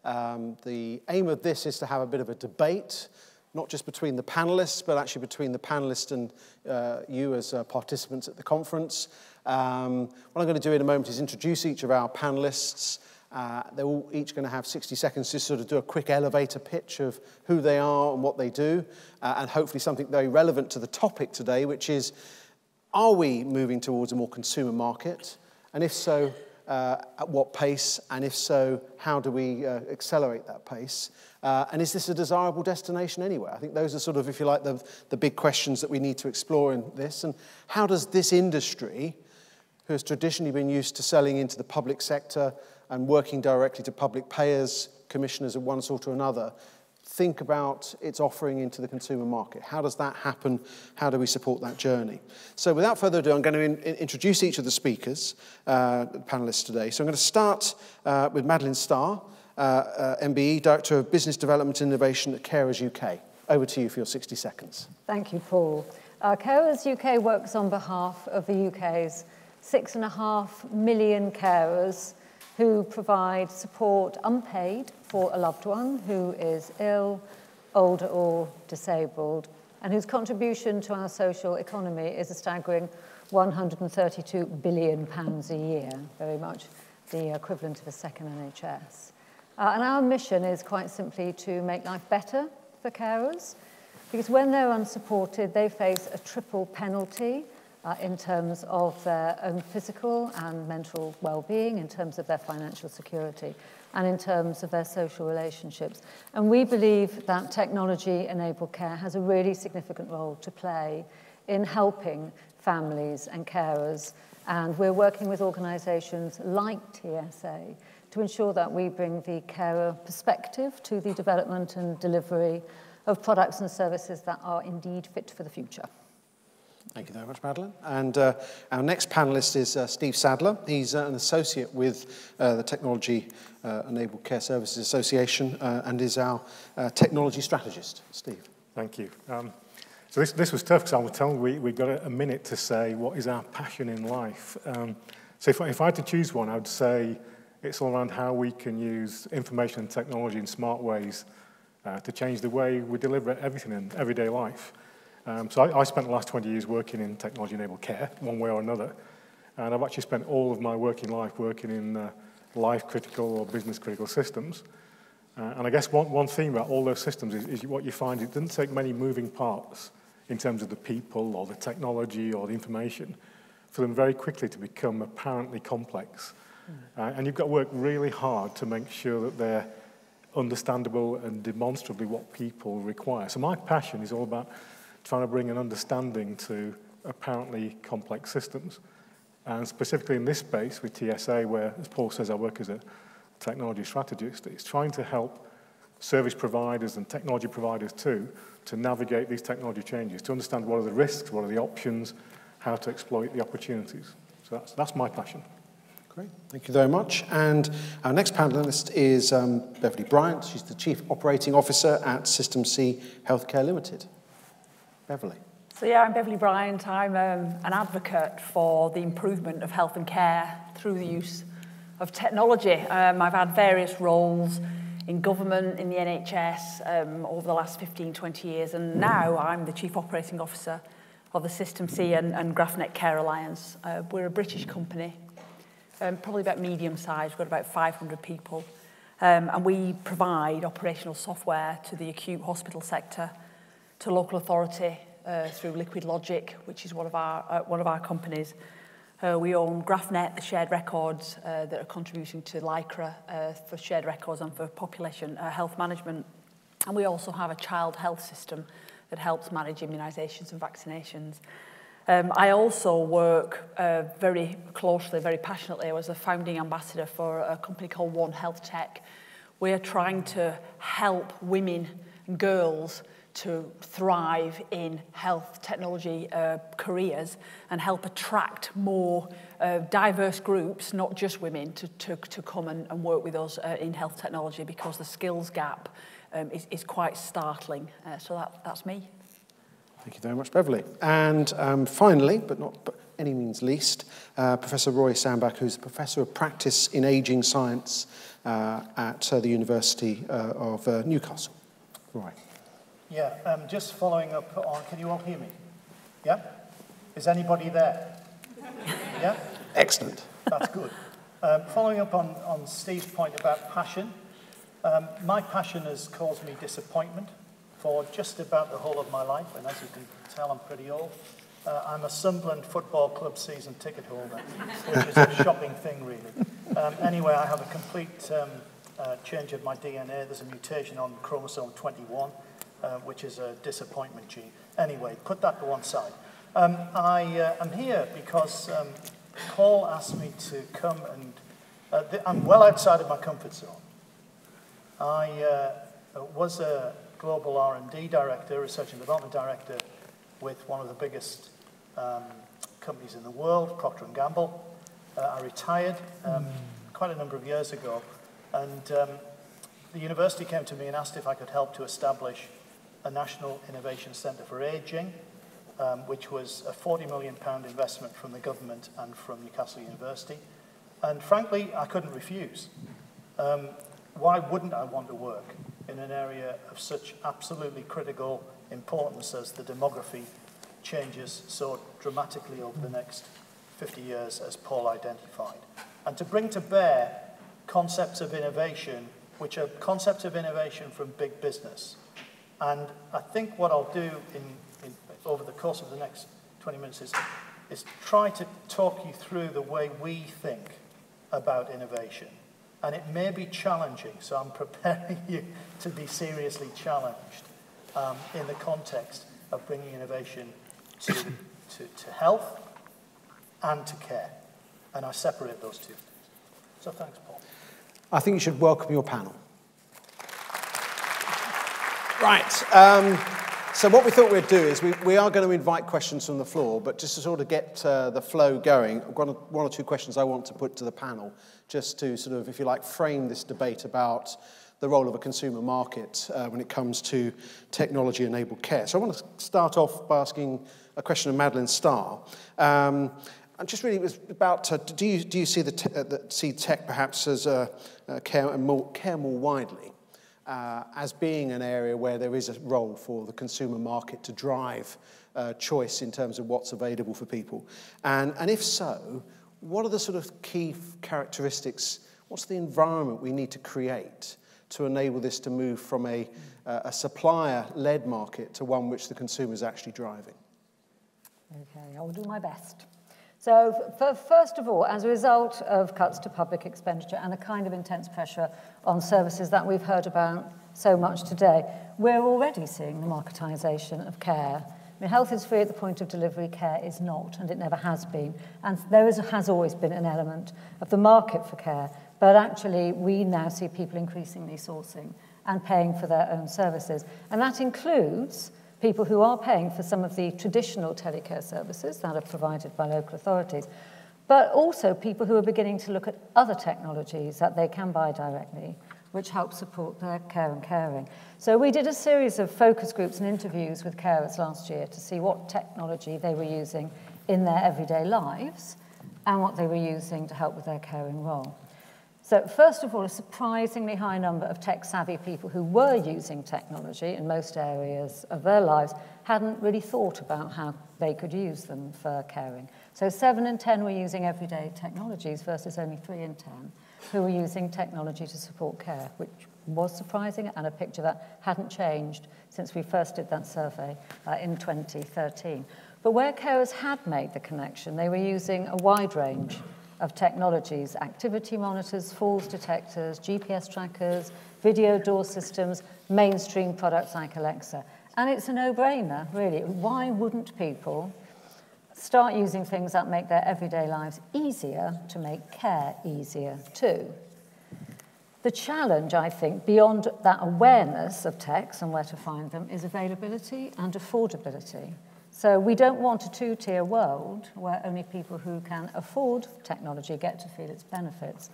The aim of this is to have a bit of a debate, not just between the panelists, but actually between the panelists and you as participants at the conference. What I'm going to do in a moment is introduce each of our panelists. They're all each going to have 60 seconds to sort of do a quick elevator pitch of who they are and what they do, and hopefully something very relevant to the topic today, which is, are we moving towards a more consumer market? And if so, at what pace? And if so, how do we accelerate that pace? And is this a desirable destination anywhere? I think those are sort of, if you like, the big questions that we need to explore in this. And how does this industry, who has traditionally been used to selling into the public sector and working directly to public payers, commissioners of one sort or another, think about its offering into the consumer market? How does that happen? How do we support that journey? So without further ado, I'm going to introduce each of the speakers, the panelists today. So I'm going to start with Madeline Starr, MBE, Director of Business Development and Innovation at Carers UK. Over to you for your 60 seconds. Thank you, Paul. Carers UK works on behalf of the UK's 6.5 million carers who provide support unpaid for a loved one who is ill, older or disabled, and whose contribution to our social economy is a staggering £132 billion a year, very much the equivalent of a second NHS. And our mission is quite simply to make life better for carers, because when they're unsupported, they face a triple penalty in terms of their own physical and mental well-being, in terms of their financial security, and in terms of their social relationships. And we believe that technology-enabled care has a really significant role to play in helping families and carers. And we're working with organisations like TSA to ensure that we bring the carer perspective to the development and delivery of products and services that are indeed fit for the future. Thank you very much, Madeline. And our next panellist is Steve Sadler. He's an associate with the Technology Enabled Care Services Association and is our technology strategist. Steve. Thank you. So this was tough because I was told we got a minute to say what is our passion in life. So if I had to choose one, I would say it's all around how we can use information and technology in smart ways to change the way we deliver everything in everyday life. So I spent the last 20 years working in technology-enabled care, one way or another, and I've actually spent all of my working life working in life-critical or business-critical systems. And I guess one theme about all those systems is what you find, it doesn't take many moving parts in terms of the people or the technology or the information for them very quickly to become apparently complex. And you've got to work really hard to make sure that they're understandable and demonstrably what people require. So my passion is all about trying to bring an understanding to apparently complex systems. And specifically in this space with TSA, where, as Paul says, I work as a technology strategist, it's trying to help service providers and technology providers too to navigate these technology changes, to understand what are the risks, what are the options, how to exploit the opportunities. So that's my passion. Great, thank you very much. And our next panellist is Beverly Bryant. She's the Chief Operating Officer at System C Healthcare Limited. Beverly. So yeah, I'm Beverly Bryant. I'm an advocate for the improvement of health and care through the use of technology. I've had various roles in government, in the NHS over the last 15, 20 years, and now I'm the Chief Operating Officer of the System C and GraphNet Care Alliance. We're a British company, probably about medium size. We've got about 500 people, and we provide operational software to the acute hospital sector, to local authority through Liquid Logic, which is one of our companies. We own GraphNet, the shared records that are contributing to LICRA for shared records and for population health management. And we also have a child health system that helps manage immunisations and vaccinations. I also work very closely, very passionately. I was a founding ambassador for a company called One Health Tech. We are trying to help women and girls to thrive in health technology careers and help attract more diverse groups, not just women, to come and work with us in health technology, because the skills gap is quite startling. So that's me. Thank you very much, Beverly. And finally, but not any means least, Professor Roy Sandbach, who's Professor of Practice in Aging Science at the University of Newcastle. Roy. Yeah, just following up on, can you all hear me? Yeah? Is anybody there? Yeah? Excellent. That's good. Following up on Steve's point about passion, my passion has caused me disappointment for just about the whole of my life, and as you can tell, I'm pretty old. I'm a Sunderland Football Club season ticket holder, which is a shocking thing, really. Anyway, I have a complete change of my DNA. There's a mutation on chromosome 21, which is a disappointment gene. Anyway, put that to one side. I am here because Paul asked me to come and I'm well outside of my comfort zone. I was a global R&D director, research and development director, with one of the biggest companies in the world, Procter & Gamble. I retired quite a number of years ago, and the university came to me and asked if I could help to establish a National Innovation Centre for Ageing, which was a £40 million investment from the government and from Newcastle University. And frankly, I couldn't refuse. Why wouldn't I want to work in an area of such absolutely critical importance as the demography changes so dramatically over the next 50 years, as Paul identified? And to bring to bear concepts of innovation, which are concepts of innovation from big business. And I think what I'll do over the course of the next 20 minutes is try to talk you through the way we think about innovation. And it may be challenging, so I'm preparing you to be seriously challenged in the context of bringing innovation to health and to care. And I separate those two things. So thanks, Paul. I think you should welcome your panel. Right. So what we thought we'd do is we are going to invite questions from the floor, but just to sort of get the flow going, I've got one or two questions I want to put to the panel, just to sort of, if you like, frame this debate about the role of a consumer market when it comes to technology-enabled care. So I want to start off by asking a question of Madeline Starr. And just really, it was about, do you see see tech perhaps as care more widely? As being an area where there is a role for the consumer market to drive choice in terms of what's available for people. And if so, what are the sort of key characteristics, what's the environment we need to create to enable this to move from a supplier-led market to one which the consumer is actually driving? Okay, I will do my best. So first of all, as a result of cuts to public expenditure and the kind of intense pressure on services that we've heard about so much today, we're already seeing the marketisation of care. I mean, health is free at the point of delivery, care is not, and it never has been. And there has always been an element of the market for care, but actually we now see people increasingly sourcing and paying for their own services. And that includes people who are paying for some of the traditional telecare services that are provided by local authorities, but also people who are beginning to look at other technologies that they can buy directly, which help support their care and caring. So we did a series of focus groups and interviews with carers last year to see what technology they were using in their everyday lives and what they were using to help with their caring role. So first of all, a surprisingly high number of tech-savvy people who were using technology in most areas of their lives hadn't really thought about how they could use them for caring. So 7 in 10 were using everyday technologies versus only 3 in 10 who were using technology to support care, which was surprising and a picture that hadn't changed since we first did that survey in 2013. But where carers had made the connection, they were using a wide range of technologies, activity monitors, falls detectors, GPS trackers, video door systems, mainstream products like Alexa. And it's a no-brainer, really. Why wouldn't people start using things that make their everyday lives easier to make care easier too? The challenge, I think, beyond that awareness of techs and where to find them, is availability and affordability. So we don't want a two-tier world where only people who can afford technology get to feel its benefits.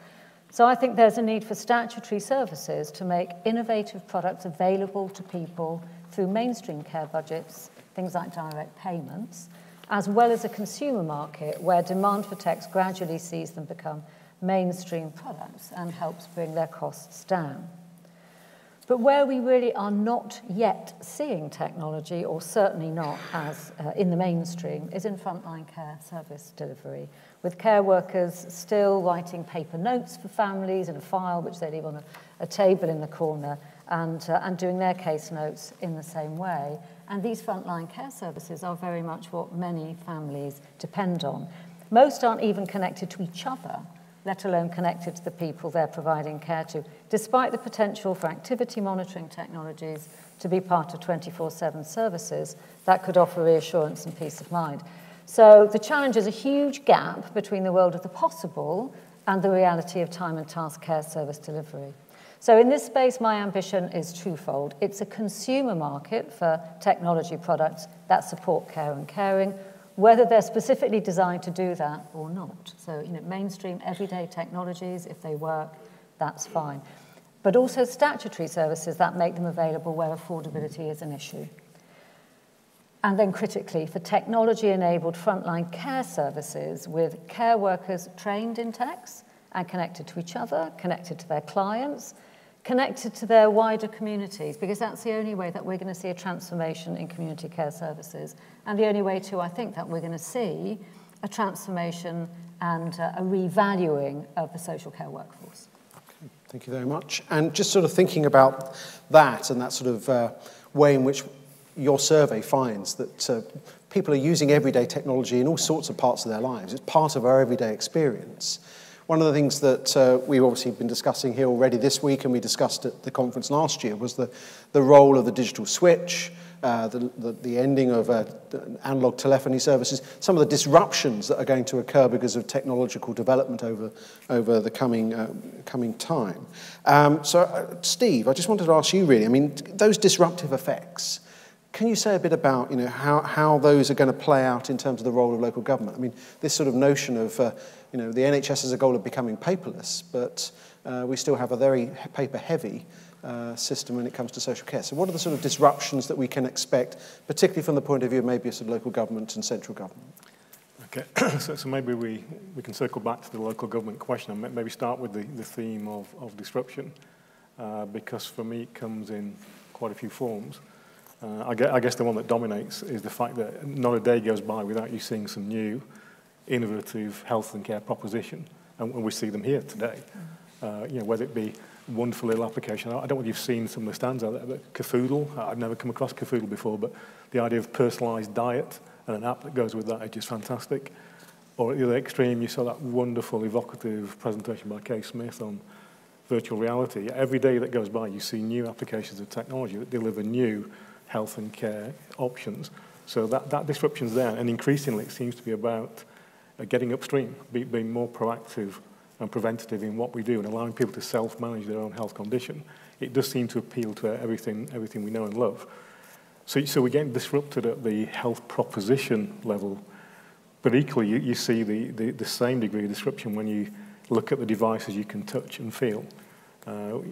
So I think there's a need for statutory services to make innovative products available to people through mainstream care budgets, things like direct payments, as well as a consumer market where demand for techs gradually sees them become mainstream products and helps bring their costs down. But where we really are not yet seeing technology, or certainly not as in the mainstream, is in frontline care service delivery, with care workers still writing paper notes for families in a file which they leave on a table in the corner, and doing their case notes in the same way. And these frontline care services are very much what many families depend on. Most aren't even connected to each other, let alone connected to the people they're providing care to, despite the potential for activity monitoring technologies to be part of 24/7 services that could offer reassurance and peace of mind. So the challenge is a huge gap between the world of the possible and the reality of time and task care service delivery. So in this space, my ambition is twofold. It's a consumer market for technology products that support care and caring, whether they're specifically designed to do that or not. So, mainstream everyday technologies, if they work, that's fine. But also statutory services that make them available where affordability is an issue. And then critically, for technology-enabled frontline care services with care workers trained in techs and connected to each other, connected to their clients, connected to their wider communities, because that's the only way that we're going to see a transformation in community care services, and the only way too, I think, that we're going to see a transformation and a revaluing of the social care workforce. Okay, thank you very much. And just sort of thinking about that and that sort of way in which your survey finds that people are using everyday technology in all sorts of parts of their lives. It's part of our everyday experience. One of the things that we've obviously been discussing here already this week, and we discussed at the conference last year, was the role of the digital switch, the ending of analog telephony services, some of the disruptions that are going to occur because of technological development over the coming time. Steve, I just wanted to ask you really, I mean, those disruptive effects, can you say a bit about how those are going to play out in terms of the role of local government? I mean, this sort of notion of the NHS has a goal of becoming paperless, but we still have a very paper-heavy system when it comes to social care. So what are the sort of disruptions that we can expect, particularly from the point of view of maybe a sort of local government and central government? Okay, so maybe we can circle back to the local government question and maybe start with the theme of disruption, because for me it comes in quite a few forms. I guess the one that dominates is the fact that not a day goes by without you seeing some new, innovative health and care proposition, and we see them here today. Whether it be wonderful little application. I don't know if you've seen some of the stands out there, but Cafoodle, I've never come across Cafoodle before, but the idea of personalised diet and an app that goes with that is just fantastic. Or at the other extreme, you saw that wonderful, evocative presentation by Kay Smith on virtual reality. Every day that goes by, you see new applications of technology that deliver new health and care options. So that disruption's there, and increasingly it seems to be about getting upstream, being more proactive and preventative in what we do and allowing people to self-manage their own health condition. It does seem to appeal to everything we know and love. So we're getting disrupted at the health proposition level, but equally you see the same degree of disruption when you look at the devices you can touch and feel.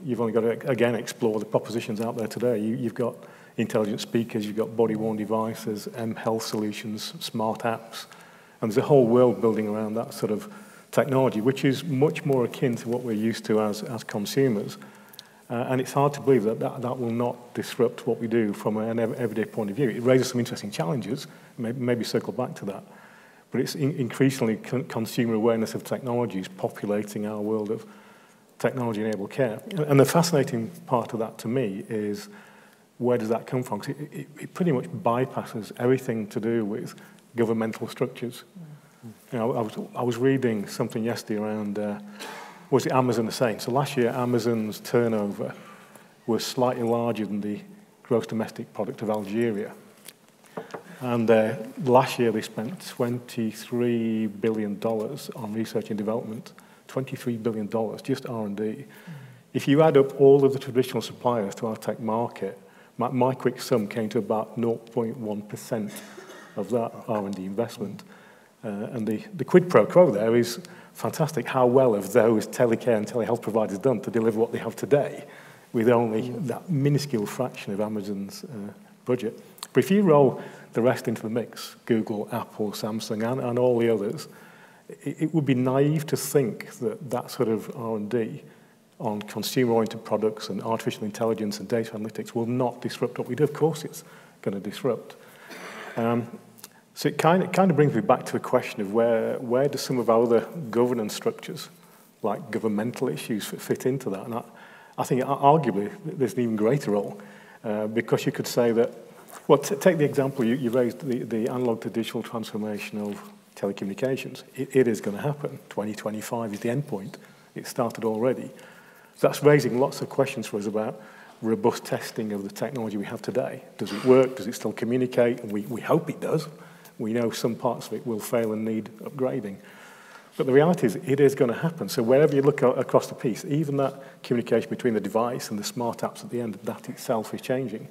You've only got to, again, explore the propositions out there today. You've got intelligent speakers, you've got body-worn devices, health solutions, smart apps, and there's a whole world building around that sort of technology, which is much more akin to what we're used to as consumers. And it's hard to believe that will not disrupt what we do from an everyday point of view. It raises some interesting challenges, maybe circle back to that. But it's increasingly consumer awareness of technologies populating our world of technology-enabled care. And the fascinating part of that to me is, where does that come from? 'Cause it pretty much bypasses everything to do with governmental structures. I was reading something yesterday around, was it Amazon are saying? So last year, Amazon's turnover was slightly larger than the gross domestic product of Algeria. And last year, they spent $23 billion on research and development, $23 billion, just R&D. If you add up all of the traditional suppliers to our tech market, my quick sum came to about 0.1% of that R&D investment. And the quid pro quo there is fantastic. How well have those telecare and telehealth providers done to deliver what they have today with only that minuscule fraction of Amazon's budget. But if you roll the rest into the mix, Google, Apple, Samsung, and all the others, it would be naive to think that that sort of R&D on consumer-oriented products and artificial intelligence and data analytics will not disrupt what we do. Of course it's going to disrupt. So it kind of brings me back to the question of where do some of our other governance structures, like governmental issues, fit into that? And I think arguably there's an even greater role, because you could say that, well, take the example you raised, the analog to digital transformation of telecommunications. It is going to happen. 2025 is the end point. It started already. So that's raising lots of questions for us about robust testing of the technology we have today. Does it work? Does it still communicate? And we hope it does. We know some parts of it will fail and need upgrading. But the reality is it is going to happen. So wherever you look across the piece, even that communication between the device and the smart apps at the end, that itself is changing.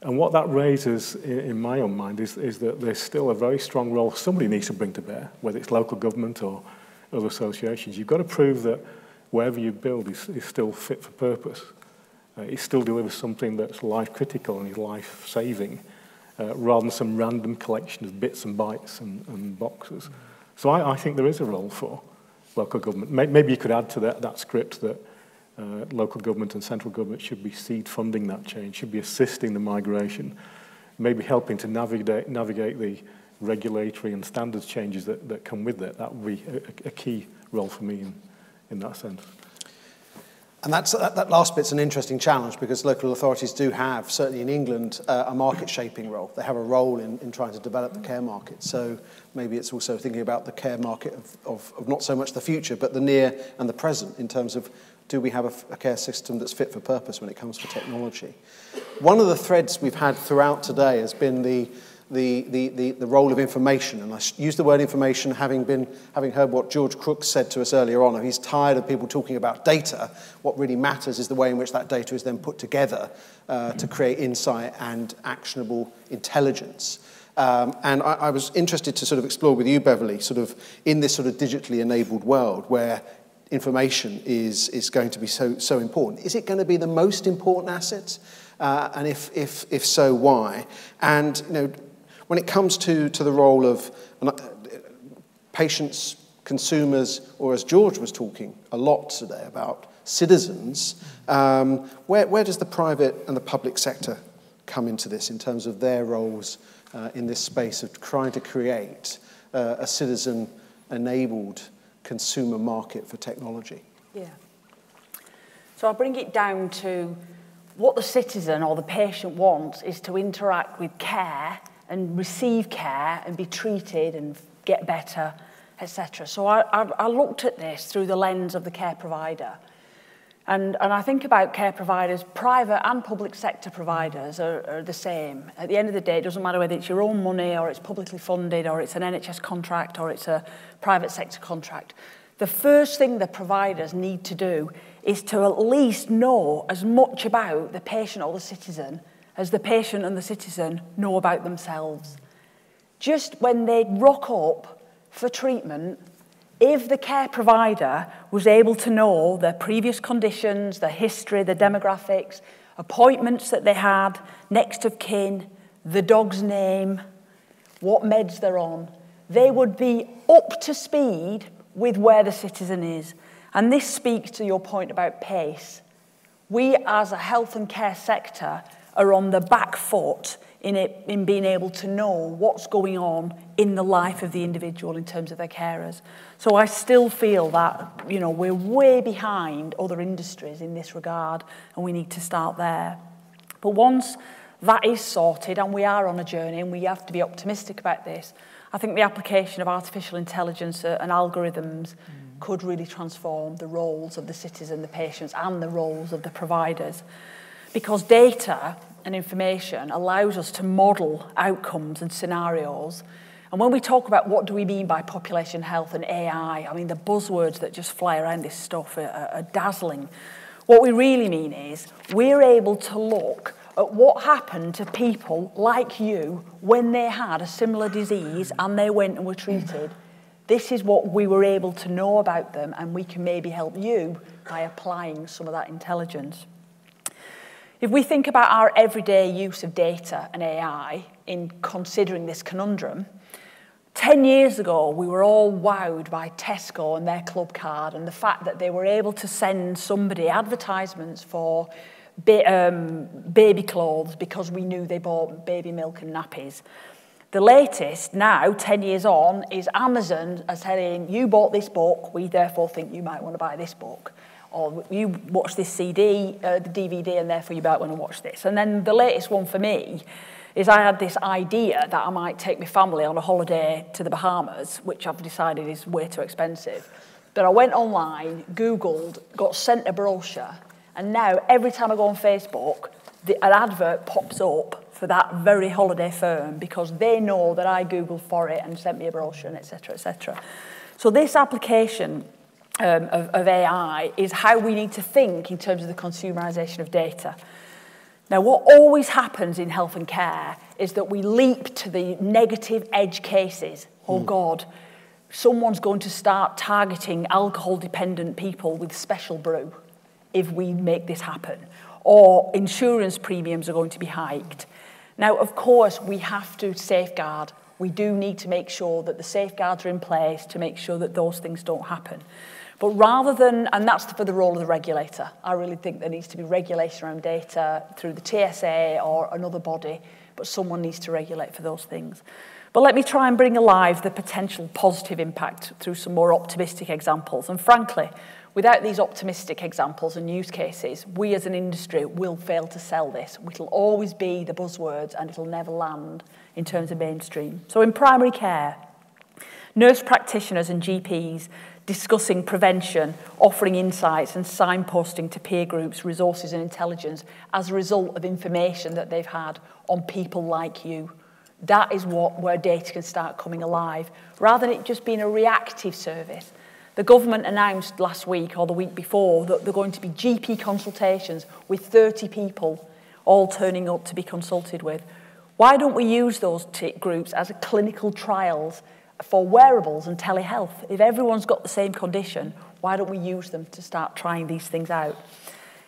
And what that raises in my own mind is that there's still a very strong role somebody needs to bring to bear, whether it's local government or other associations. You've got to prove that wherever you build is still fit for purpose. It still delivers something that's life-critical and is life-saving, rather than some random collection of bits and bytes and boxes. So I think there is a role for local government. Maybe you could add to that script that local government and central government should be seed funding that change, should be assisting the migration, maybe helping to navigate the regulatory and standards changes that come with it. That would be a key role for me in that sense. And that last bit's an interesting challenge because local authorities do have, certainly in England, a market-shaping role. They have a role in trying to develop the care market. So maybe it's also thinking about the care market of not so much the future, but the near and the present in terms of do we have a care system that's fit for purpose when it comes to technology. One of the threads we've had throughout today has been the role of information, and I use the word information having heard what George Crook said to us earlier on. He's tired of people talking about data. What really matters is the way in which that data is then put together to create insight and actionable intelligence. And I was interested to sort of explore with you, Beverly, sort of in this sort of digitally enabled world where information is going to be so important. Is it going to be the most important asset? And if so, why? And when it comes to the role of patients, consumers, or as George was talking a lot today about citizens, where does the private and the public sector come into this in terms of their roles in this space of trying to create a citizen-enabled consumer market for technology? Yeah. So I'll bring it down to what the citizen or the patient wants is to interact with care and receive care and be treated and get better, etc. So I looked at this through the lens of the care provider. And I think about care providers, private and public sector providers are the same. At the end of the day, it doesn't matter whether it's your own money or it's publicly funded or it's an NHS contract or it's a private sector contract. The first thing the providers need to do is to at least know as much about the patient or the citizen as the patient and the citizen know about themselves. Just when they rock up for treatment, if the care provider was able to know their previous conditions, their history, their demographics, appointments that they had, next of kin, the dog's name, what meds they're on, they would be up to speed with where the citizen is. And this speaks to your point about pace. We as a health and care sector are on the back foot in being able to know what's going on in the life of the individual in terms of their carers. So I still feel that, we're way behind other industries in this regard, and we need to start there. But once that is sorted, and we are on a journey, and we have to be optimistic about this, I think the application of artificial intelligence and algorithms could really transform the roles of the citizen, the patients, and the roles of the providers. Because data and information allows us to model outcomes and scenarios. And when we talk about what do we mean by population health and AI, I mean, the buzzwords that just fly around this stuff are dazzling. What we really mean is we're able to look at what happened to people like you when they had a similar disease and they went and were treated. This is what we were able to know about them, and we can maybe help you by applying some of that intelligence. If we think about our everyday use of data and AI in considering this conundrum, 10 years ago, we were all wowed by Tesco and their club card and the fact that they were able to send somebody advertisements for baby clothes because we knew they bought baby milk and nappies. The latest now, 10 years on, is Amazon saying, you bought this book, we therefore think you might want to buy this book. Or you watch this CD, the DVD, and therefore you might want to watch this. And then the latest one for me is I had this idea that I might take my family on a holiday to the Bahamas, which I've decided is way too expensive. But I went online, Googled, got sent a brochure, and now every time I go on Facebook, an advert pops up for that very holiday firm because they know that I Googled for it and sent me a brochure, and et cetera, et cetera. So this application of AI is how we need to think in terms of the consumerisation of data. Now, what always happens in health and care is that we leap to the negative edge cases. Oh, God, someone's going to start targeting alcohol-dependent people with special brew if we make this happen. Or insurance premiums are going to be hiked. Now, of course, we have to safeguard. We do need to make sure that the safeguards are in place to make sure that those things don't happen. But rather than, and that's for the role of the regulator, I really think there needs to be regulation around data through the TSA or another body, but someone needs to regulate for those things. But let me try and bring alive the potential positive impact through some more optimistic examples. And frankly, without these optimistic examples and use cases, we as an industry will fail to sell this. It'll always be the buzzwords and it'll never land in terms of mainstream. So in primary care, nurse practitioners and GPs discussing prevention, offering insights and signposting to peer groups, resources and intelligence as a result of information that they've had on people like you. That is where data can start coming alive, rather than it just being a reactive service. The government announced last week or the week before that they're going to be GP consultations with 30 people all turning up to be consulted with. Why don't we use those groups as clinical trials for wearables and telehealth? If everyone's got the same condition, why don't we use them to start trying these things out?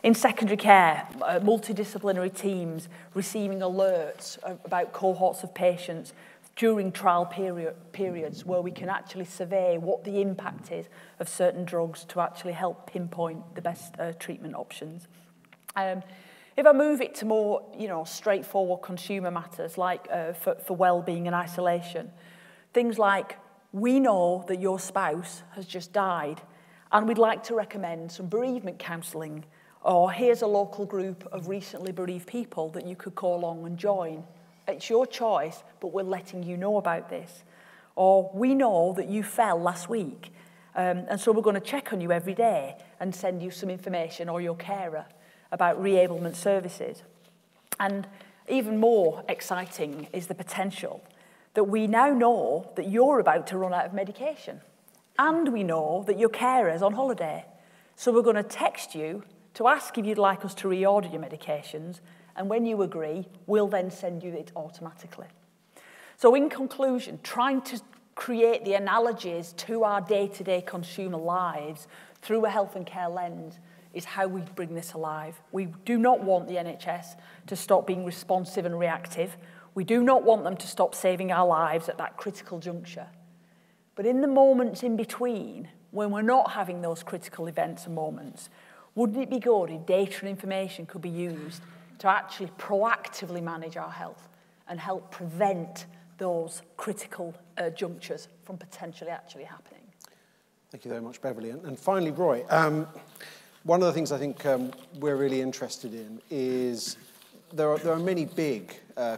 In secondary care, multidisciplinary teams receiving alerts about cohorts of patients during trial periods where we can actually survey what the impact is of certain drugs to actually help pinpoint the best treatment options. If I move it to more, straightforward consumer matters like for well-being and isolation, things like, we know that your spouse has just died and we'd like to recommend some bereavement counselling, or here's a local group of recently bereaved people that you could call along and join. It's your choice, but we're letting you know about this. Or we know that you fell last week, and so we're going to check on you every day and send you some information, or your carer, about reablement services. And even more exciting is the potential that we now know that you're about to run out of medication. And we know that your carer's on holiday. So we're going to text you to ask if you'd like us to reorder your medications, and when you agree, we'll then send you it automatically. So in conclusion, trying to create the analogies to our day-to-day consumer lives through a health and care lens is how we bring this alive. We do not want the NHS to stop being responsive and reactive. We do not want them to stop saving our lives at that critical juncture. But in the moments in between, when we're not having those critical events and moments, wouldn't it be good if data and information could be used to actually proactively manage our health and help prevent those critical junctures from potentially actually happening? Thank you very much, Beverly. And finally, Roy, one of the things I think we're really interested in is there are many big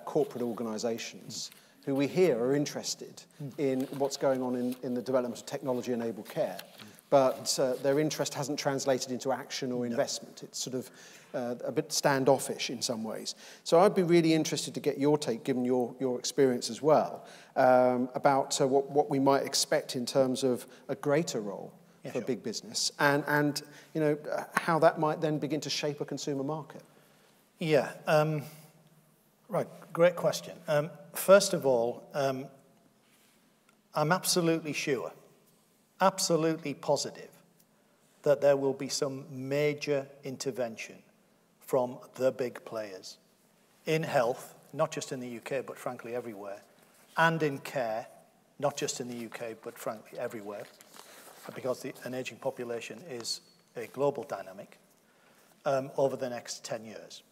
corporate organisations who we hear are interested in what's going on in the development of technology-enabled care, but their interest hasn't translated into action or investment. It's sort of a bit standoffish in some ways. So I'd be really interested to get your take, given your experience as well, about what we might expect in terms of a greater role for big business, and how that might then begin to shape a consumer market. Yeah, right, great question. First of all, I'm absolutely sure, absolutely positive that there will be some major intervention from the big players in health, not just in the UK, but frankly everywhere, and in care, not just in the UK, but frankly everywhere, because an aging population is a global dynamic, over the next 10 years.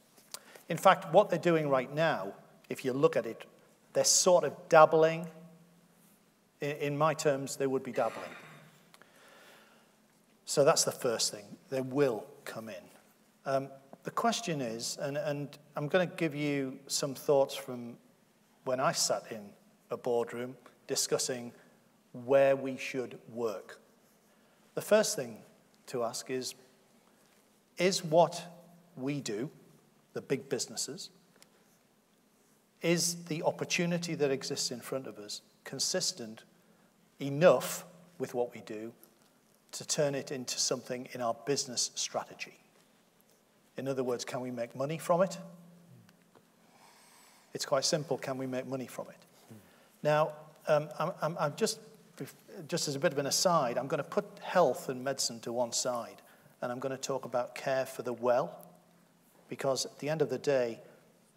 In fact, what they're doing right now, if you look at it, they're sort of dabbling. In my terms, they would be dabbling. So that's the first thing. They will come in. The question is, and I'm going to give you some thoughts from when I sat in a boardroom discussing where we should work. The first thing to ask is what we do, the big businesses, is the opportunity that exists in front of us consistent enough with what we do to turn it into something in our business strategy? In other words, can we make money from it? It's quite simple. Can we make money from it? Now, I'm just as a bit of an aside, I'm going to put health and medicine to one side, and I'm going to talk about care for the well, because at the end of the day,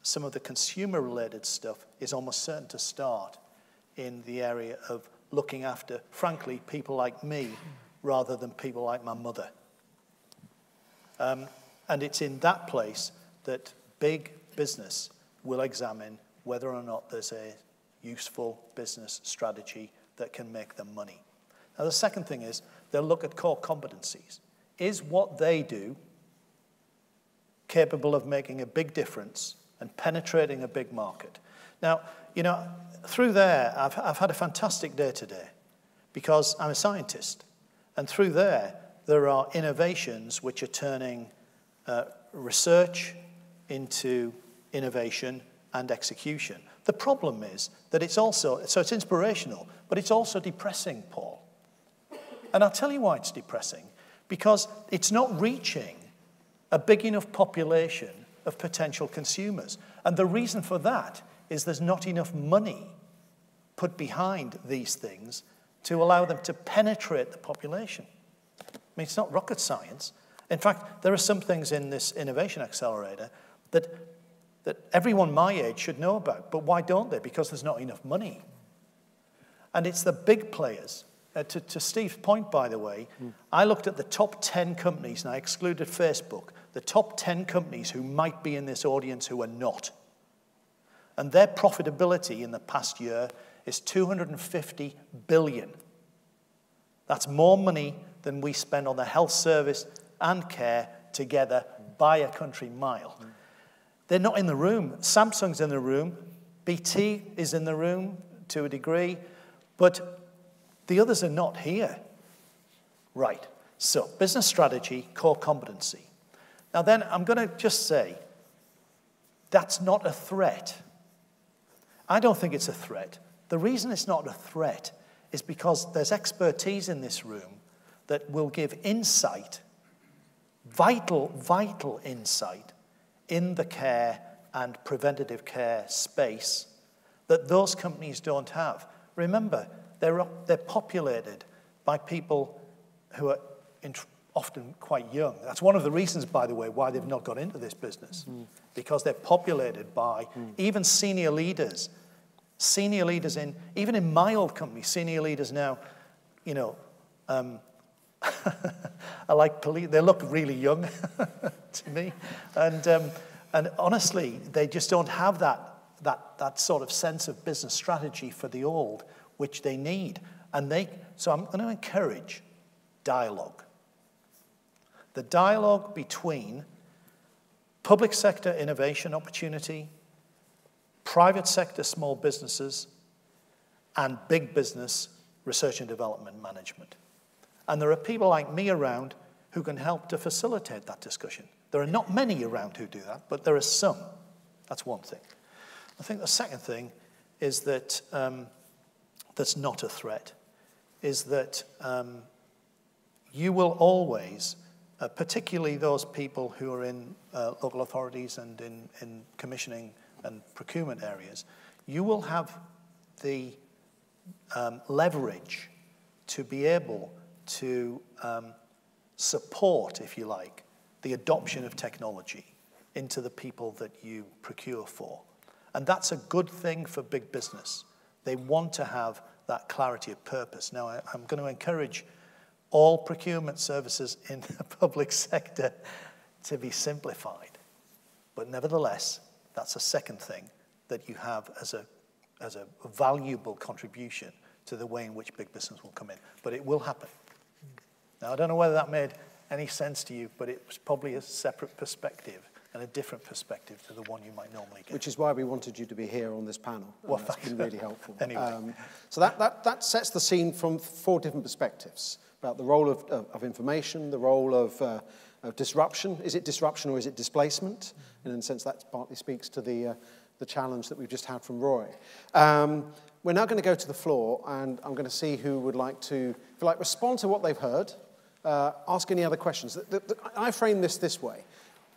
some of the consumer-related stuff is almost certain to start in the area of looking after, frankly, people like me rather than people like my mother. And it's in that place that big business will examine whether or not there's a useful business strategy that can make them money. Now, the second thing is they'll look at core competencies. Is what they do capable of making a big difference and penetrating a big market? Now, you know, through there, I've had a fantastic day today because I'm a scientist. And through there are innovations which are turning research into innovation and execution. The problem is that it's also, so it's inspirational, but it's also depressing, Paul. And I'll tell you why it's depressing. Because it's not reaching a big enough population of potential consumers. And the reason for that is there's not enough money put behind these things to allow them to penetrate the population. I mean, it's not rocket science. In fact, there are some things in this innovation accelerator that everyone my age should know about. But why don't they? Because there's not enough money. And it's the big players. To Steve's point, by the way, I looked at the top 10 companies, and I excluded Facebook, the top 10 companies who might be in this audience who are not. And their profitability in the past year is 250 billion. That's more money than we spend on the health service and care together by a country mile. They're not in the room. Samsung's in the room. BT is in the room to a degree. But the others are not here. Right. So, business strategy, core competency. Now then, I'm going to just say, that's not a threat. I don't think it's a threat. The reason it's not a threat is because there's expertise in this room that will give insight, vital insight, in the care and preventative care space that those companies don't have. Remember, they're populated by people who are often quite young. That's one of the reasons, by the way, why they've not got into this business, because they're populated by even senior leaders. Senior leaders even in my old company, senior leaders now, you know, I like police. They look really young to me, and honestly, they just don't have that sort of sense of business strategy for the old, which they need. So I'm going to encourage dialogue. The dialogue between public sector innovation opportunity, private sector small businesses, and big business research and development management. And there are people like me around who can help to facilitate that discussion. There are not many around who do that, but there are some. That's one thing. I think the second thing is that that's not a threat, is that you will always, particularly those people who are in local authorities and in commissioning and procurement areas, you will have the leverage to be able to support, if you like, the adoption of technology into the people that you procure for. And that's a good thing for big business. They want to have that clarity of purpose. Now, I'm going to encourage all procurement services in the public sector to be simplified. But nevertheless, that's a second thing that you have as a valuable contribution to the way in which big business will come in. But it will happen. Now, I don't know whether that made any sense to you, but it was probably a separate perspective and a different perspective to the one you might normally get. Which is why we wanted you to be here on this panel. Well, that's been really helpful. Anyway. So that sets the scene from 4 different perspectives about the role of information, the role of disruption. Is it disruption or is it displacement? And in a sense, that partly speaks to the challenge that we've just had from Roy. We're now going to go to the floor, and I'm going to see who would like to, if you like, respond to what they've heard, ask any other questions. I frame this way.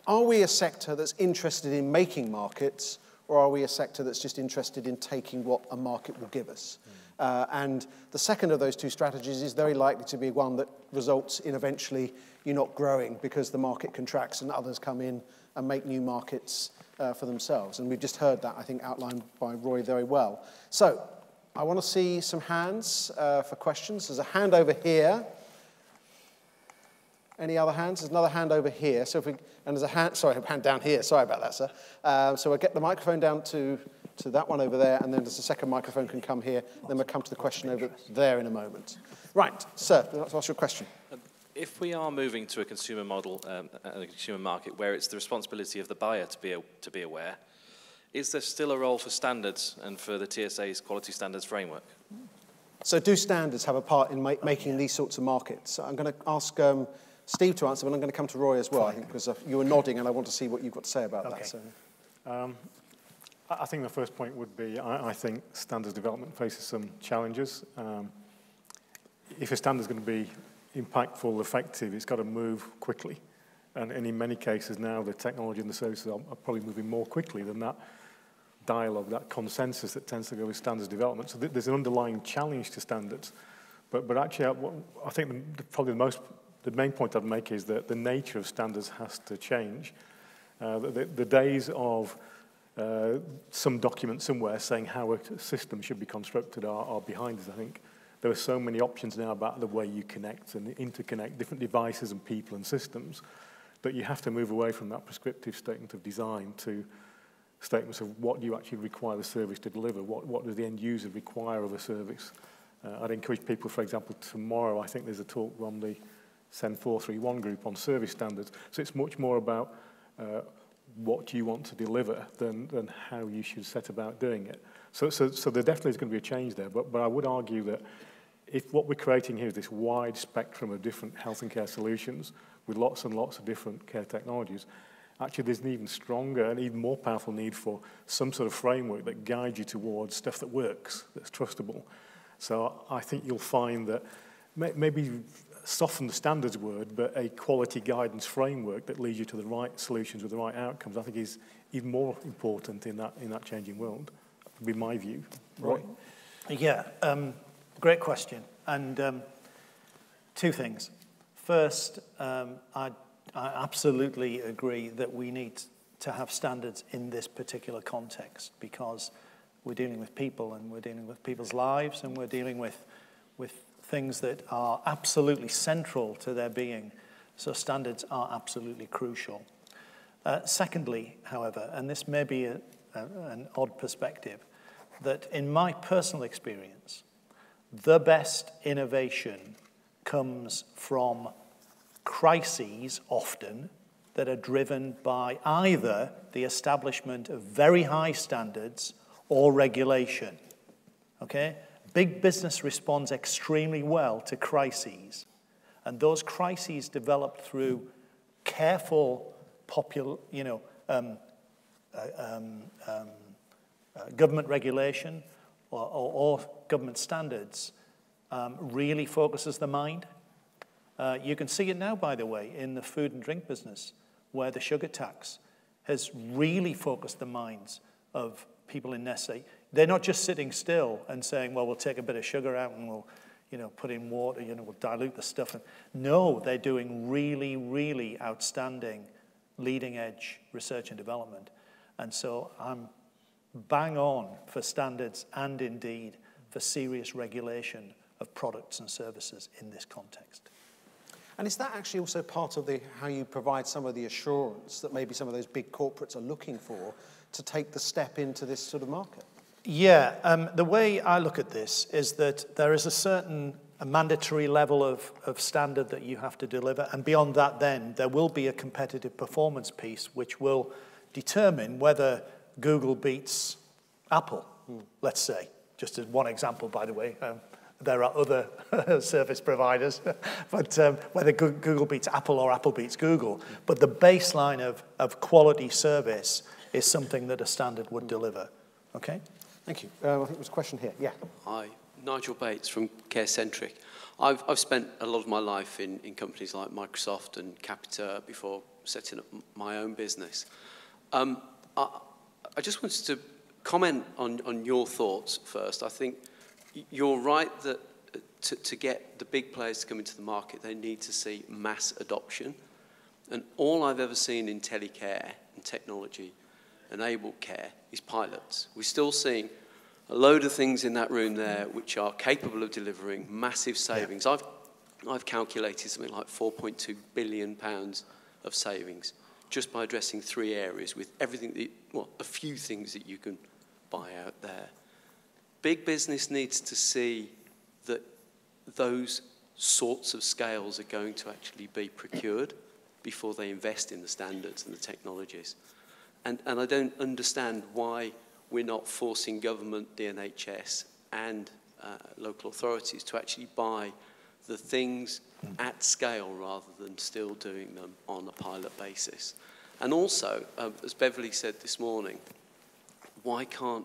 Are we a sector that's interested in making markets, or are we a sector that's just interested in taking what a market will give us? And the second of those 2 strategies is very likely to be one that results in eventually you're not growing because the market contracts and others come in and make new markets for themselves. And we've just heard that, I think, outlined by Roy very well. So I want to see some hands for questions. There's a hand over here. Any other hands? There's another hand over here. So and there's a hand down here. Sorry about that, sir. So we'll get the microphone down to that one over there, and then there's a second microphone can come here. Then we'll come to the question over there in a moment. Right, sir, let's ask your question. If we are moving to a consumer model, a consumer market, where it's the responsibility of the buyer to be aware, is there still a role for standards and for the TSA's quality standards framework? So do standards have a part in making these sorts of markets? I'm going to ask Steve to answer, but I'm going to come to Roy as well, I think, because you were nodding and I want to see what you've got to say about that. So. I think the first point would be, I think standards development faces some challenges. If a standard is going to be impactful, effective, it's got to move quickly. And in many cases now, the technology and the services are probably moving more quickly than that dialogue, that consensus that tends to go with standards development. So there's an underlying challenge to standards. But actually, I think the main point I'd make is that the nature of standards has to change. The days of some document somewhere saying how a system should be constructed are behind us, I think. There are so many options now about the way you connect and interconnect different devices and people and systems that you have to move away from that prescriptive statement of design to statements of what do you actually require the service to deliver, what does the end user require of a service. I'd encourage people, for example, tomorrow I think there's a talk from the SEN 431 group on service standards. So it's much more about what you want to deliver than how you should set about doing it. So there definitely is going to be a change there, but I would argue that if what we're creating here is this wide spectrum of different health and care solutions with lots and lots of different care technologies, actually there's an even stronger and even more powerful need for some sort of framework that guides you towards stuff that works, that's trustable. So I think you'll find that maybe soften the standards word, but a quality guidance framework that leads you to the right solutions with the right outcomes, I think is even more important in that changing world. That would be my view. Roy? Yeah, great question. And 2 things. First, I absolutely agree that we need to have standards in this particular context because we're dealing with people and we're dealing with people's lives and we're dealing with things that are absolutely central to their being. So standards are absolutely crucial. Secondly, however, and this may be an odd perspective, that in my personal experience, the best innovation comes from crises often that are driven by either the establishment of very high standards or regulation, okay? Big business responds extremely well to crises, and those crises develop through careful government regulation or government standards really focuses the mind. You can see it now, by the way, in the food and drink business, where the sugar tax has really focused the minds of people in Nestle. They're not just sitting still and saying, well, we'll take a bit of sugar out and we'll, put in water, we'll dilute the stuff. No, they're doing really, really outstanding leading edge research and development. And so I'm bang on for standards and indeed for serious regulation of products and services in this context. And is that actually also part of how you provide some of the assurance that maybe some of those big corporates are looking for to take the step into this sort of market? Yeah, the way I look at this is that there is a mandatory level of standard that you have to deliver, and beyond that then there will be a competitive performance piece which will determine whether Google beats Apple, let's say. Just as one example, by the way. There are other service providers, but whether Google beats Apple or Apple beats Google. But the baseline of quality service is something that a standard would deliver. Okay? Thank you. I think there was a question here. Yeah. Hi, Nigel Bates from CareCentric. I've spent a lot of my life in companies like Microsoft and Capita before setting up my own business. I just wanted to comment on your thoughts first. I think you're right that to get the big players to come into the market, they need to see mass adoption. And all I've ever seen in telecare and technology-enabled care is pilots. We're still seeing a load of things in that room there which are capable of delivering massive savings. Yeah. I've calculated something like £4.2 billion of savings just by addressing 3 areas with everything, a few things that you can buy out there. Big business needs to see that those sorts of scales are going to actually be procured before they invest in the standards and the technologies. And I don't understand why we're not forcing government, the NHS, and local authorities to actually buy the things at scale rather than still doing them on a pilot basis. And also, as Beverly said this morning, why can't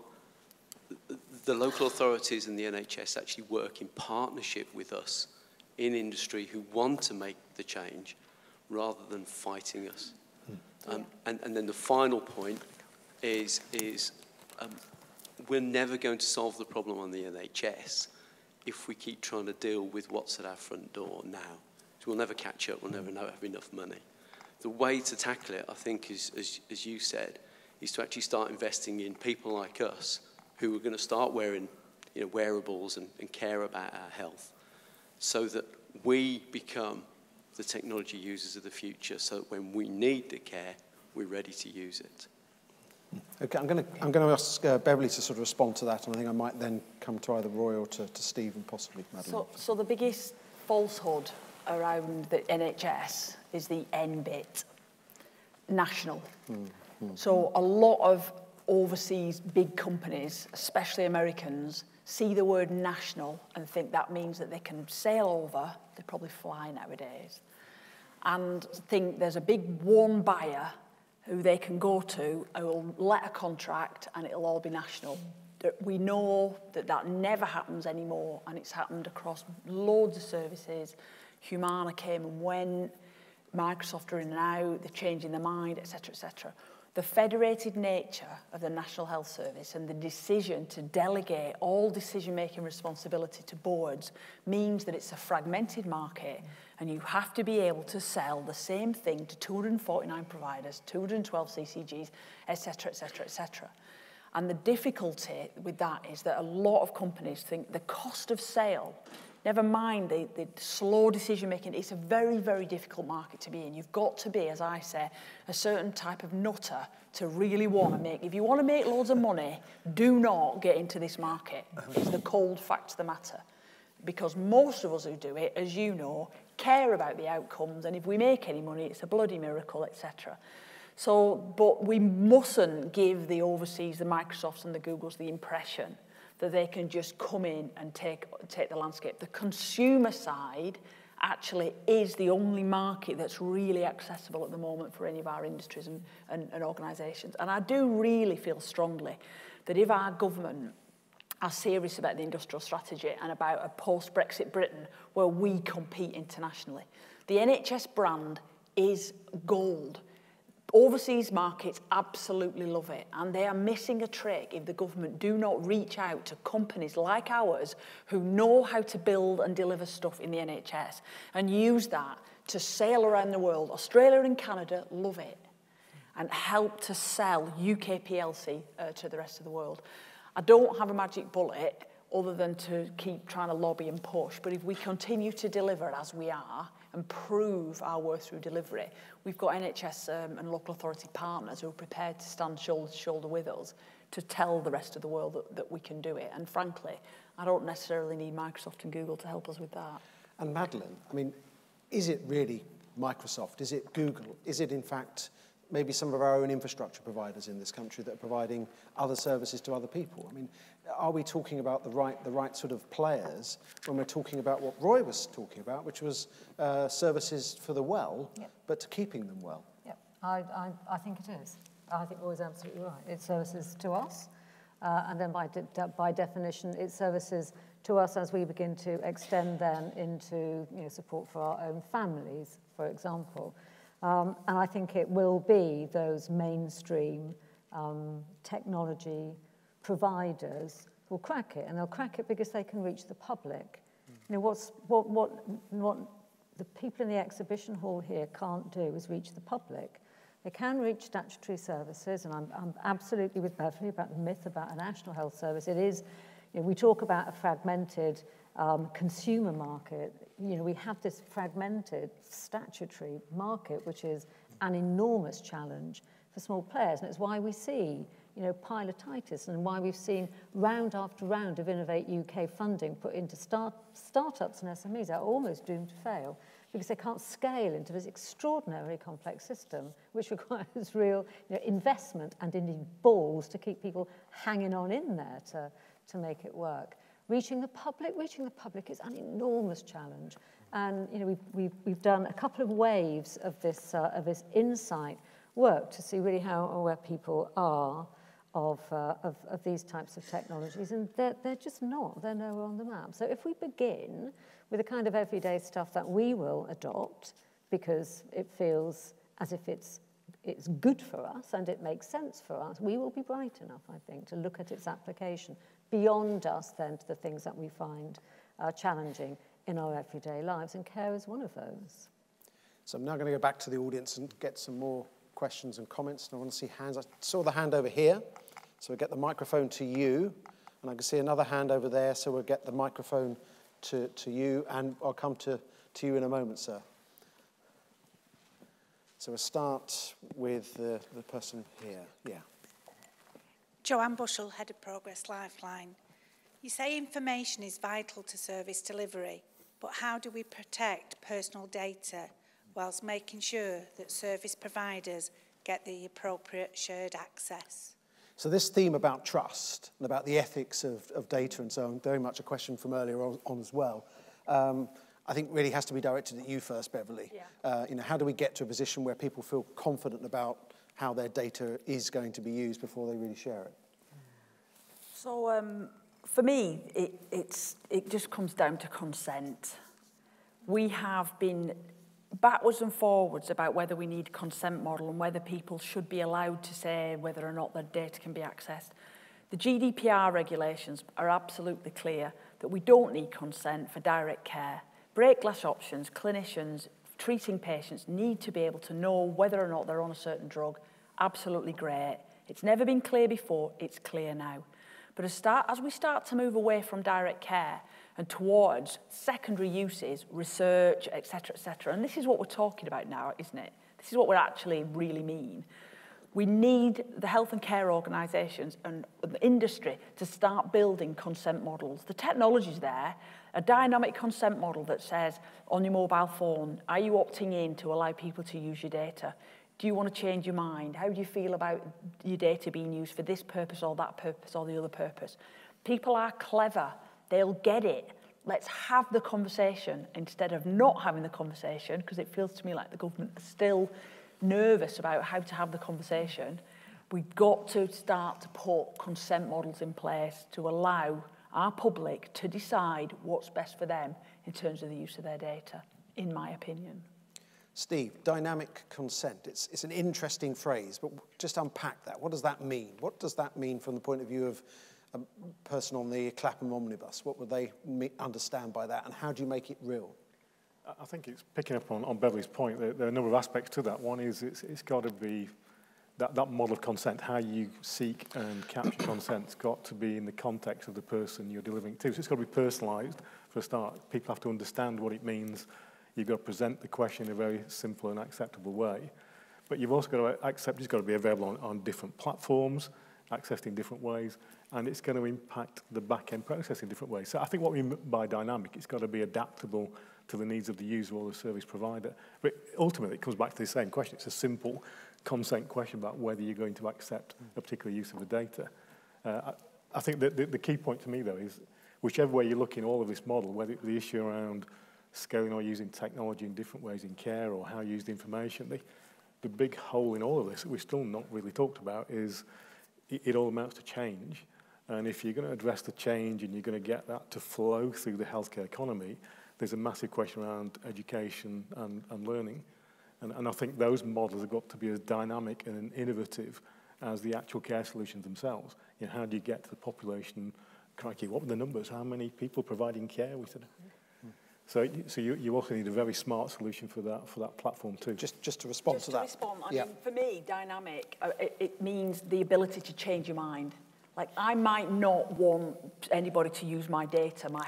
the local authorities and the NHS actually work in partnership with us in industry who want to make the change rather than fighting us? And then the final point is we're never going to solve the problem on the NHS if we keep trying to deal with what's at our front door now. So we'll never catch up, we'll never have enough money. The way to tackle it, I think, is, as you said, is to actually start investing in people like us who are going to start wearing wearables and care about our health so that we become the technology users of the future so that when we need the care, we're ready to use it. Okay, I'm going to ask Beverly to sort of respond to that, and I think I might then come to either Roy or to Steve and possibly Madeline. So the biggest falsehood around the NHS is the N bit, national. So a lot of overseas big companies, especially Americans, see the word national and think that means that they can sail over, they probably fly nowadays, and think there's a big one buyer who they can go to, who will let a contract and it'll all be national. We know that that never happens anymore, and it's happened across loads of services. Humana came and went, Microsoft are in and out, they're changing their mind, etc., etc. The federated nature of the National Health Service and the decision to delegate all decision-making responsibility to boards means that it's a fragmented market, and you have to be able to sell the same thing to 249 providers, 212 CCGs, etc., etc., etc. And the difficulty with that is that a lot of companies think the cost of sale, never mind the slow decision-making, it's a very, very difficult market to be in. You've got to be, as I say, a certain type of nutter to really want to make. If you want to make loads of money, do not get into this market. It's the cold fact of the matter. Because most of us who do it, as you know, care about the outcomes, and if we make any money, it's a bloody miracle, etc. So, but we mustn't give the overseas, the Microsofts and the Googles, the impression that they can just come in and take the landscape. The consumer side actually is the only market that's really accessible at the moment for any of our industries and organisations. And I do really feel strongly that if our government are serious about the industrial strategy and about a post-Brexit Britain where we compete internationally, the NHS brand is gold. Overseas markets absolutely love it, and they are missing a trick if the government do not reach out to companies like ours who know how to build and deliver stuff in the NHS and use that to sail around the world. Australia and Canada love it. and help to sell UK PLC to the rest of the world. I don't have a magic bullet other than to keep trying to lobby and push, but if we continue to deliver as we are and prove our worth through delivery, we've got NHS and local authority partners who are prepared to stand shoulder to shoulder with us to tell the rest of the world that we can do it. And frankly, I don't necessarily need Microsoft and Google to help us with that. And Madeline, I mean, is it really Microsoft? Is it Google? Is it, in fact, maybe some of our own infrastructure providers in this country that are providing other services to other people? I mean, are we talking about the right sort of players when we're talking about what Roy was talking about, which was services for the well, yep. but to keeping them well? Yep, I think it is. I think Roy's absolutely right. It's services to us, and then by definition, it's services to us as we begin to extend them into support for our own families, for example. And I think it will be those mainstream technology providers who'll crack it, and they'll crack it because they can reach the public. What the people in the exhibition hall here can't do is reach the public. They can reach statutory services, and I'm absolutely with Beverly about the myth about a national health service. It is, we talk about a fragmented consumer market. We have this fragmented statutory market, which is an enormous challenge for small players, and it's why we see pilotitis, and why we've seen round after round of Innovate UK funding put into startups and SMEs that are almost doomed to fail because they can't scale into this extraordinarily complex system, which requires real investment and indeed balls to keep people hanging on in there to make it work. Reaching the public is an enormous challenge, and we've done a couple of waves of this insight work to see really how aware people are of these types of technologies, and they're just not. They're nowhere on the map. So if we begin with the kind of everyday stuff that we will adopt because it feels as if it's good for us and it makes sense for us, we will be bright enough, I think, to look at its application beyond us then to the things that we find challenging in our everyday lives, and care is one of those. So I'm now going to go back to the audience and get some more questions and comments, and I want to see hands. I saw the hand over here, so we'll get the microphone to you, and I can see another hand over there, so we'll get the microphone to you, and I'll come to you in a moment, sir. So we'll start with the person here. Yeah. Joanne Bushell, Head of Progress Lifeline. You say information is vital to service delivery, but how do we protect personal data whilst making sure that service providers get the appropriate shared access? So this theme about trust and about the ethics of data and so on, very much a question from earlier on as well, I think really has to be directed at you first, Beverly. Yeah. How do we get to a position where people feel confident about how their data is going to be used before they really share it? So for me, it just comes down to consent. We have been backwards and forwards about whether we need a consent model and whether people should be allowed to say whether or not their data can be accessed. The GDPR regulations are absolutely clear that we don't need consent for direct care. Break glass options, clinicians treating patients need to be able to know whether or not they're on a certain drug. Absolutely great. It's never been clear before, it's clear now. But as we start to move away from direct care and towards secondary uses, research, et cetera, and this is what we're talking about now, isn't it? This is what we actually really mean. We need the health and care organisations and the industry to start building consent models. The technology's there, a dynamic consent model that says on your mobile phone, are you opting in to allow people to use your data? Do you want to change your mind? How do you feel about your data being used for this purpose or that purpose or the other purpose? People are clever. They'll get it. Let's have the conversation instead of not having the conversation, because it feels to me like the government is still nervous about how to have the conversation. We've got to start to put consent models in place to allow our public to decide what's best for them in terms of the use of their data, in my opinion. Steve, dynamic consent. It's an interesting phrase, but just unpack that. What does that mean? What does that mean from the point of view of a person on the Clapham omnibus? What would they understand by that, and how do you make it real? I think it's picking up on Beverly's point. There are a number of aspects to that. One is it's got to be that model of consent, how you seek and capture consent's got to be in the context of the person you're delivering to. So it's got to be personalised for a start. People have to understand what it means. You've got to present the question in a very simple and acceptable way. But you've also got to accept it's got to be available on different platforms, accessed in different ways, and it's going to impact the back-end process in different ways. So I think what we mean by dynamic, it's got to be adaptable to the needs of the user or the service provider. But ultimately, it comes back to the same question. It's a simple consent question about whether you're going to accept a particular use of the data. I think that the key point to me, though, is whichever way you look in all of this model, whether it's the issue around scaling or using technology in different ways in care or how you use the information, the big hole in all of this that we've still not really talked about is it all amounts to change. And if you're going to address the change and you're going to get that to flow through the healthcare economy, there's a massive question around education and learning. And I think those models have got to be as dynamic and innovative as the actual care solutions themselves. You know, how do you get to the population? Crikey, what were the numbers? How many people providing care? We said, so you also need a very smart solution for that platform too. Just to respond to that. I mean, for me, dynamic, it means the ability to change your mind. Like, I might not want anybody to use my data, my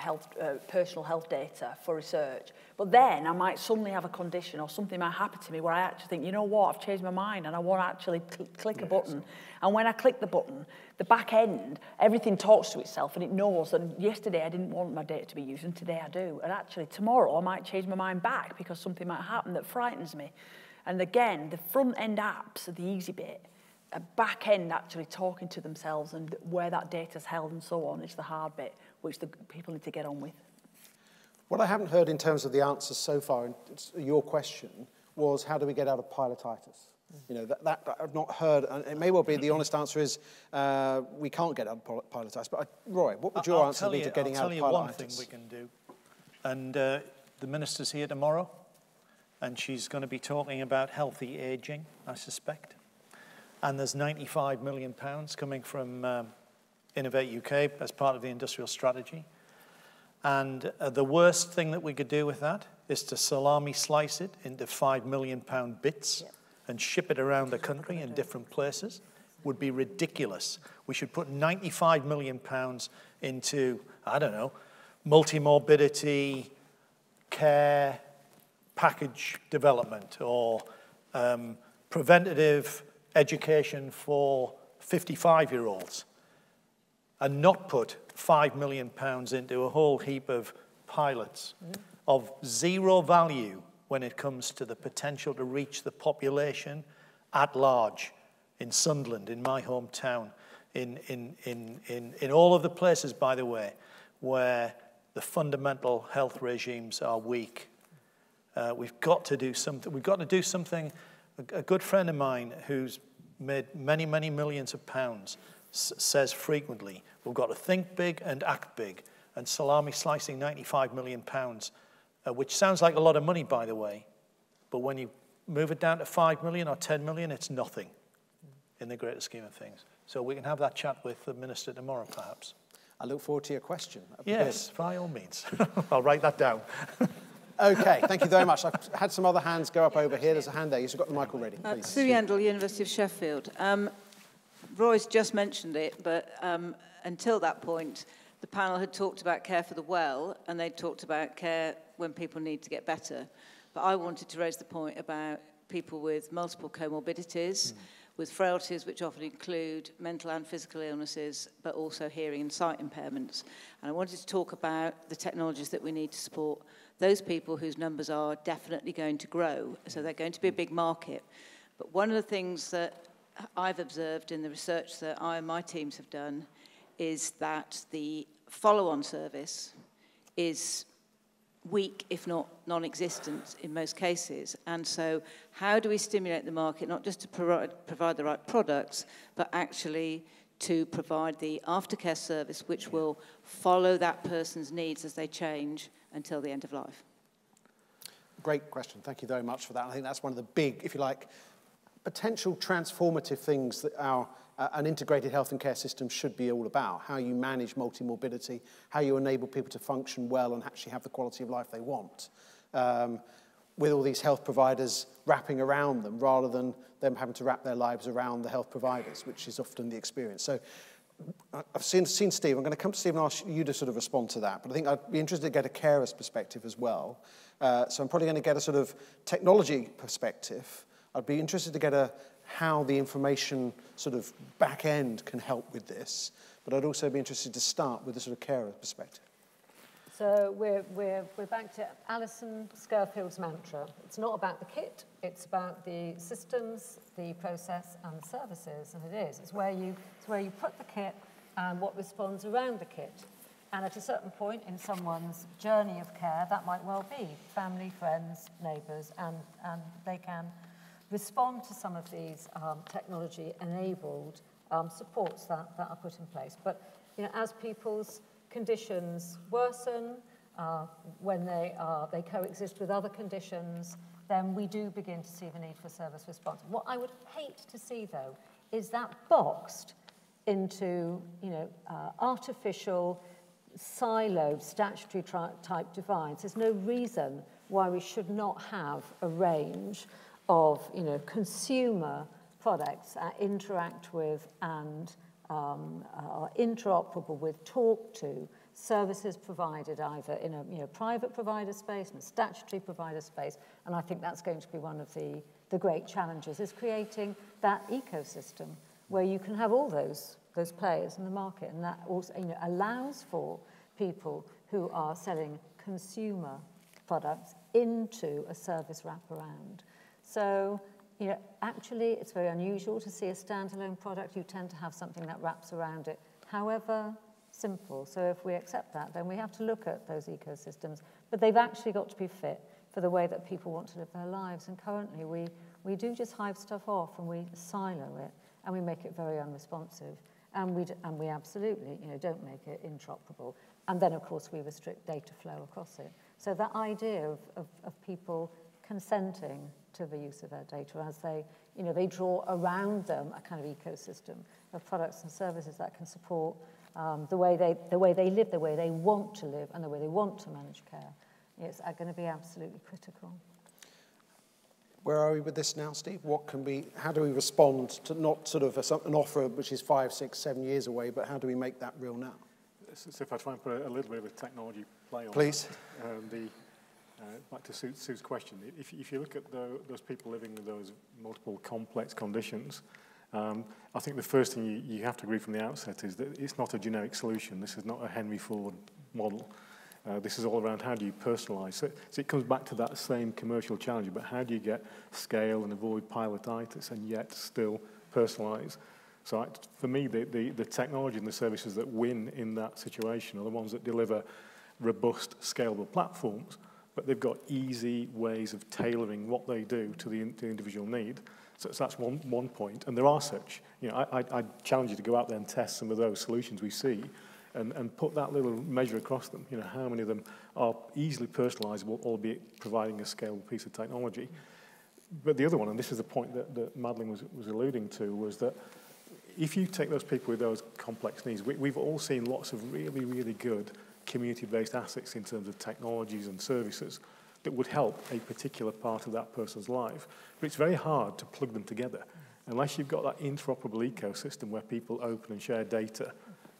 personal health data for research, but then I might suddenly have a condition or something might happen to me where I actually think, you know what, I've changed my mind and I want to actually click a button. And when I click the button, the back end, everything talks to itself and it knows that yesterday I didn't want my data to be used and today I do. And actually tomorrow I might change my mind back because something might happen that frightens me. And again, the front end apps are the easy bit. A back end actually talking to themselves and where that data's held and so on is the hard bit, which the people need to get on with. What I haven't heard in terms of the answers so far, in your question, was how do we get out of pilotitis? You know, that I've not heard, and it may well be the honest answer is we can't get out of pilotitis. But Roy, what would your answer be to getting out of pilotitis? I'll tell you one thing we can do. And the minister's here tomorrow, and she's going to be talking about healthy ageing, I suspect. And there's £95 million coming from Innovate UK as part of the industrial strategy. And the worst thing that we could do with that is to salami slice it into £5 million bits and ship it around the country in different places. Would be ridiculous. We should put £95 million into, I don't know, multi-morbidity, care, package development, or preventative education for 55-year-olds, and not put £5 million into a whole heap of pilots of zero value when it comes to the potential to reach the population at large in Sunderland, in my hometown, in all of the places, by the way, where the fundamental health regimes are weak. We've got to do something. We've got to do something. A good friend of mine who's made many, many millions of pounds says frequently, we've got to think big and act big. And salami slicing £95 million, which sounds like a lot of money, by the way, but when you move it down to 5 million or 10 million, it's nothing in the greater scheme of things. So we can have that chat with the minister tomorrow, perhaps. I look forward to your question. Yes, by all means. I'll write that down. Okay, thank you very much. I've had some other hands go up over here. There's a hand there. You've got the mic already, please. Sue Yendall, University of Sheffield. Roy's just mentioned it, but until that point, the panel had talked about care for the well, and they talked about care when people need to get better. But I wanted to raise the point about people with multiple comorbidities, with frailties which often include mental and physical illnesses, but also hearing and sight impairments. And I wanted to talk about the technologies that we need to support those people whose numbers are definitely going to grow. So they're going to be a big market. But one of the things that I've observed in the research that I and my teams have done is that the follow-on service is weak, if not non-existent in most cases. And so how do we stimulate the market, not just to provide the right products, but actually to provide the aftercare service which will follow that person's needs as they change until the end of life? Great question. Thank you very much for that. I think that's one of the big, if you like, potential transformative things that an integrated health and care system should be all about. How you manage multi-morbidity, how you enable people to function well and actually have the quality of life they want. with all these health providers wrapping around them rather than them having to wrap their lives around the health providers, which is often the experience. So I've seen Steve. I'm going to come to Steve and ask you to sort of respond to that, but I think I'd be interested to get a carer's perspective as well. So I'm probably going to get a sort of technology perspective. I'd be interested to get how the information sort of back end can help with this, but I'd also be interested to start with a sort of carer perspective. So we're back to Alison Scurfield's mantra. It's not about the kit, it's about the systems, the process and the services, and it is. It's where you put the kit and what responds around the kit. And at a certain point in someone's journey of care, that might well be family, friends, neighbours, and they can respond to some of these technology-enabled supports that are put in place. But as people's conditions worsen, when they coexist with other conditions, then we do begin to see the need for service response. What I would hate to see, though, is that boxed into artificial, siloed, statutory type divides. There's no reason why we should not have a range of consumer products that interact with and are interoperable with, talk to services provided either in a private provider space and a statutory provider space, and I think that's going to be one of the great challenges, is creating that ecosystem where you can have all those players in the market, and that also allows for people who are selling consumer products into a service wraparound. So actually, it's very unusual to see a standalone product. You tend to have something that wraps around it, however simple. So if we accept that, then we have to look at those ecosystems. But they've actually got to be fit for the way that people want to live their lives. And currently, we do just hive stuff off and we silo it and we make it very unresponsive. And we absolutely don't make it interoperable. And then, of course, we restrict data flow across it. So that idea of people consenting to the use of their data as they draw around them a kind of ecosystem of products and services that can support the way they live, the way they want to live, and the way they want to manage care. It's going to be absolutely critical. Where are we with this now, Steve? How do we respond to not sort of an offer which is 5, 6, 7 years away, but how do we make that real now? So if I try and put a little bit of a technology play on Please. Back to Sue's question, if you look at those people living with those multiple complex conditions, I think the first thing you have to agree from the outset is that it's not a generic solution. This is not a Henry Ford model. This is all around how do you personalize. So it comes back to that same commercial challenge, but how do you get scale and avoid pilotitis and yet still personalize? So for me, the technology and the services that win in that situation are the ones that deliver robust, scalable platforms, but they've got easy ways of tailoring what they do to the individual need. So that's one point, and there are such. I challenge you to go out there and test some of those solutions we see, and put that little measure across them. How many of them are easily personalizable, albeit providing a scalable piece of technology. But the other one, and this is the point that Madeline was alluding to, was that if you take those people with those complex needs, we've all seen lots of really, really good community-based assets in terms of technologies and services that would help a particular part of that person's life. But it's very hard to plug them together unless you've got that interoperable ecosystem where people open and share data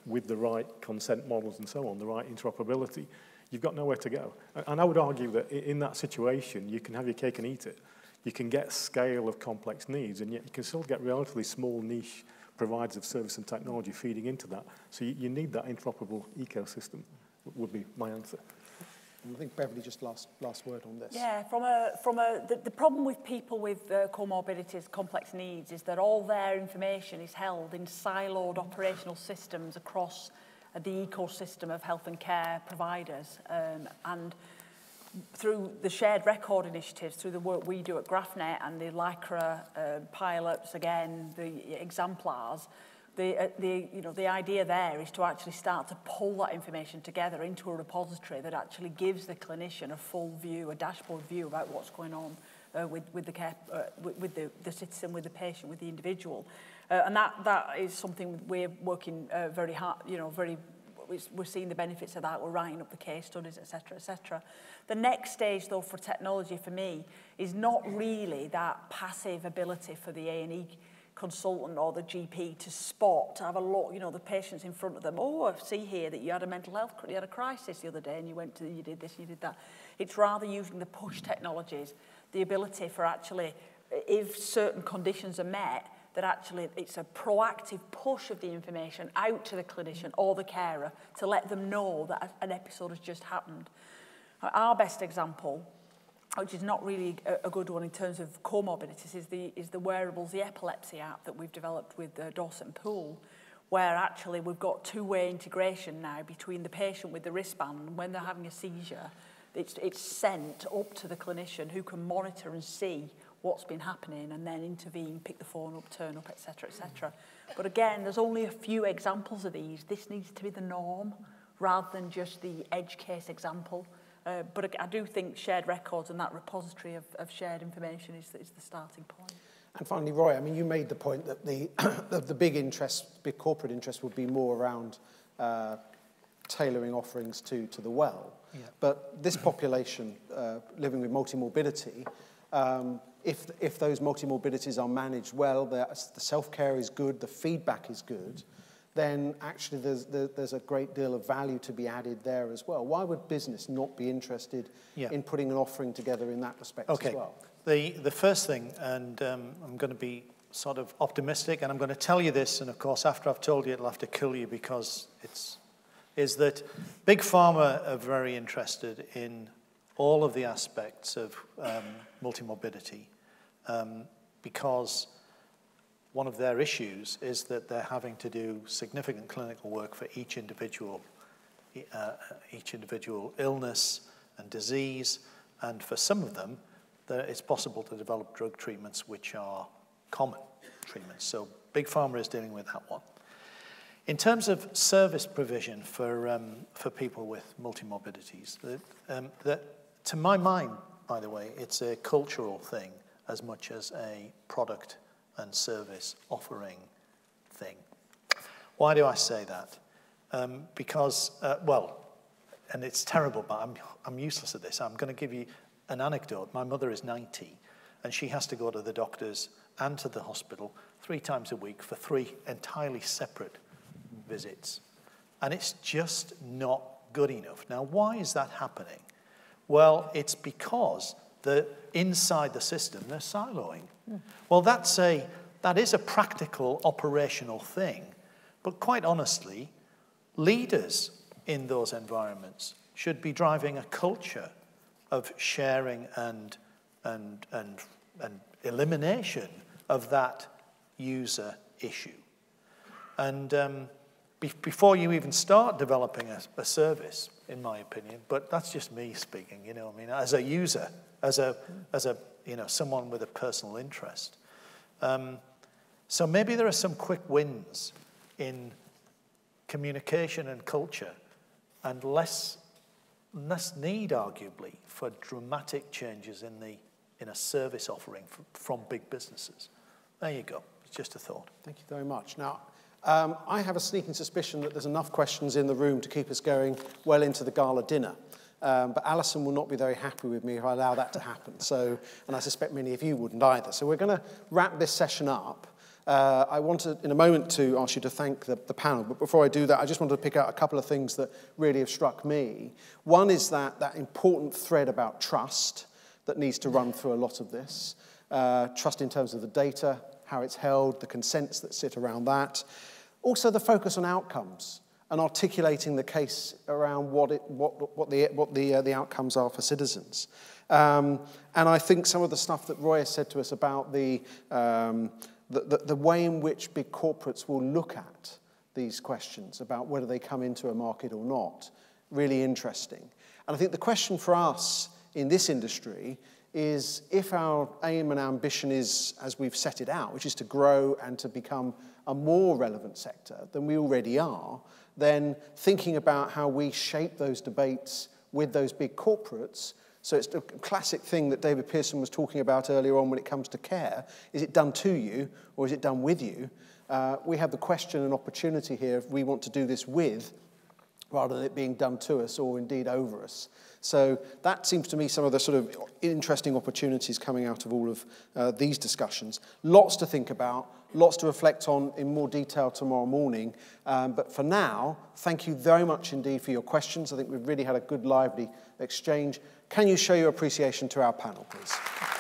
with the right consent models and so on, the right interoperability. You've got nowhere to go. And I would argue that in that situation, you can have your cake and eat it. You can get scale of complex needs, and yet you can still get relatively small niche providers of service and technology feeding into that. So you need that interoperable ecosystem, would be my answer. And I think Beverly, just last word on this. Yeah, the problem with people with comorbidities, complex needs, is that all their information is held in siloed operational systems across the ecosystem of health and care providers. And through the shared record initiatives, through the work we do at GraphNet and the LICRA pilots, again, the exemplars, the idea there is to actually start to pull that information together into a repository that actually gives the clinician a full view, a dashboard view about what's going on with the care, with the citizen, with the patient, with the individual, and that is something we're working very hard, very we're seeing the benefits of that. We're writing up the case studies, etc., etc. The next stage, though, for technology for me is not really that passive ability for the A&E consultant or the GP to spot, to have a look, you know, the patients in front of them. Oh, I see here that you had a mental health, you had a crisis the other day and you did this and you did that. It's rather using the push technologies, the ability for actually, if certain conditions are met, that actually it's a proactive push of the information out to the clinician or the carer to let them know that an episode has just happened. Our best example, which is not really a good one in terms of comorbidities, is the wearables, the epilepsy app that we've developed with Dorset and Poole, where actually we've got two-way integration now between the patient with the wristband and when they're having a seizure, it's sent up to the clinician who can monitor and see what's been happening and then intervene, pick the phone up, turn up, etc., etc. But again, there's only a few examples of these. This needs to be the norm rather than just the edge case example. But I do think shared records and that repository of shared information is the starting point. And finally, Roy, I mean, you made the point that the big corporate interest would be more around tailoring offerings to the well. Yeah. But this population living with multimorbidity, if those multimorbidities are managed well, the self-care is good, the feedback is good, then actually there's a great deal of value to be added there as well. Why would business not be interested in putting an offering together in that respect as well? The first thing, and I'm going to be sort of optimistic, and I'm going to tell you this, and of course after I've told you it'll have to kill you because is that Big Pharma are very interested in all of the aspects of multimorbidity because one of their issues is that they're having to do significant clinical work for each individual illness and disease, and for some of them, it's possible to develop drug treatments which are common treatments. So Big Pharma is dealing with that one. In terms of service provision for people with multimorbidities, to my mind, by the way, it's a cultural thing as much as a product and service offering thing. Why do I say that? Because, and it's terrible, but I'm useless at this. I'm going to give you an anecdote. My mother is 90, and she has to go to the doctors and to the hospital 3 times a week for 3 entirely separate visits. And it's just not good enough. Now, why is that happening? Well, it's because inside the system, they're siloing. Well, that is a practical, operational thing. But quite honestly, leaders in those environments should be driving a culture of sharing and elimination of that user issue. And before you even start developing a service, in my opinion, but that's just me speaking, you know, I mean, as a user, as a someone with a personal interest. So maybe there are some quick wins in communication and culture, and less need, arguably, for dramatic changes in a service offering from big businesses. There you go. It's just a thought. Thank you very much. Now, I have a sneaking suspicion that there's enough questions in the room to keep us going well into the gala dinner. But Alison will not be very happy with me if I allow that to happen. So, and I suspect many of you wouldn't either. So we're going to wrap this session up. I want to, in a moment, to ask you to thank the panel. But before I do that, I just wanted to pick out a couple of things that really have struck me. One is that important thread about trust that needs to run through a lot of this. Trust in terms of the data, how it's held, the consents that sit around that. Also the focus on outcomes and articulating the case around what the outcomes are for citizens. And I think some of the stuff that Roy has said to us about the way in which big corporates will look at these questions about whether they come into a market or not, really interesting. And I think the question for us in this industry is, if our aim and ambition is, as we've set it out, which is to grow and to become a more relevant sector than we already are, then thinking about how we shape those debates with those big corporates. So it's a classic thing that David Pearson was talking about earlier on when it comes to care. Is it done to you or is it done with you? We have the question and opportunity here, if we want to do this with rather than it being done to us or indeed over us. So that seems to me some of the sort of interesting opportunities coming out of all of these discussions. Lots to think about, lots to reflect on in more detail tomorrow morning. But for now, thank you very much indeed for your questions. I think we've really had a good, lively exchange. Can you show your appreciation to our panel, please?